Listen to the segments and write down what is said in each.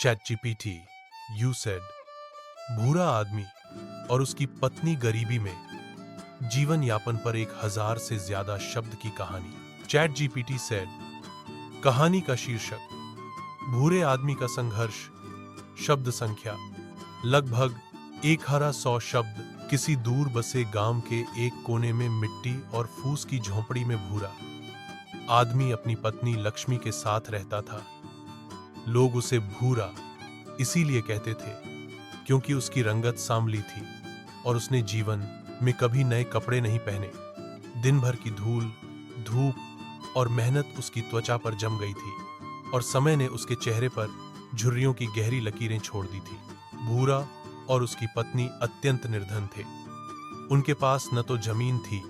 ChatGPT, you said, भूरा आदमी और उसकी पत्नी गरीबी में जीवन यापन पर 1000 से ज्यादा शब्द की कहानी। ChatGPT said, कहानी का शीर्षक, भूरे आदमी का संघर्ष। शब्द संख्या लगभग 1100 शब्द। किसी दूर बसे गांव के एक कोने में मिट्टी और फूस की झोंपड़ी में भूरा आदमी अपनी पत्नी लक्ष्मी के साथ रहता था। लोग उसे भूरा इसीलिए कहते थे क्योंकि उसकी रंगत सांवली थी और उसने जीवन में कभी नए कपड़े नहीं पहने। दिन भर की धूल, धूप और मेहनत उसकी त्वचा पर जम गई थी और समय ने उसके चेहरे पर झुर्रियों की गहरी लकीरें छोड़ दी थी। भूरा और उसकी पत्नी अत्यंत निर्धन थे। उनके पास न तो जमीन थी,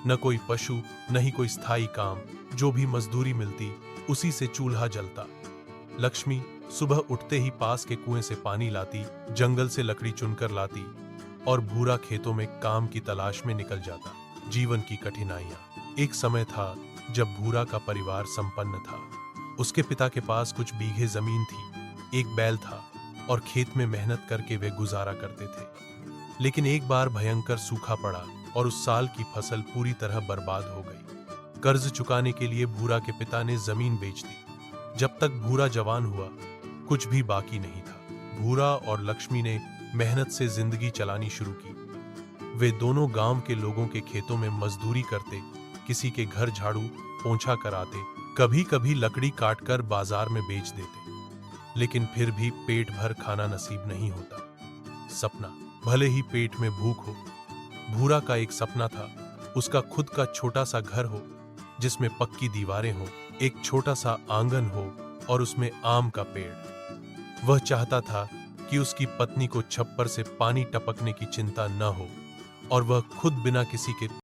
न कोई पशु, न ही कोई स्थायी काम। जो भी मजदूरी मिलती उसी से चूल्हा जलता। लक्ष्मी सुबह उठते ही पास के कुएं से पानी लाती, जंगल से लकड़ी चुनकर लाती और भूरा खेतों में काम की तलाश में निकल जाता। जीवन की कठिनाइयां। एक समय था जब भूरा का परिवार संपन्न था। उसके पिता के पास कुछ बीघे जमीन थी, एक बैल था और खेत में मेहनत करके वे गुजारा करते थे। लेकिन एक बार भयंकर सूखा पड़ा और उस साल की फसल पूरी तरह बर्बाद हो गई। कर्ज चुकाने के लिए भूरा के पिता ने जमीन बेच दी। जब तक भूरा जवान हुआ कुछ भी बाकी नहीं था। भूरा और लक्ष्मी ने मेहनत से जिंदगी चलानी शुरू की। वे दोनों गांव के लोगों के खेतों में मजदूरी करते, किसी के घर झाड़ू पोंछा कराते, कभी कभी लकड़ी काटकर बाजार में बेच देते। लेकिन फिर भी पेट भर खाना नसीब नहीं होता। सपना, भले ही पेट में भूख हो। भूरा का एक सपना था, उसका खुद का छोटा सा घर हो जिसमें पक्की दीवारें हो, एक छोटा सा आंगन हो और उसमें आम का पेड़। वह चाहता था कि उसकी पत्नी को छप्पर से पानी टपकने की चिंता न हो और वह खुद बिना किसी के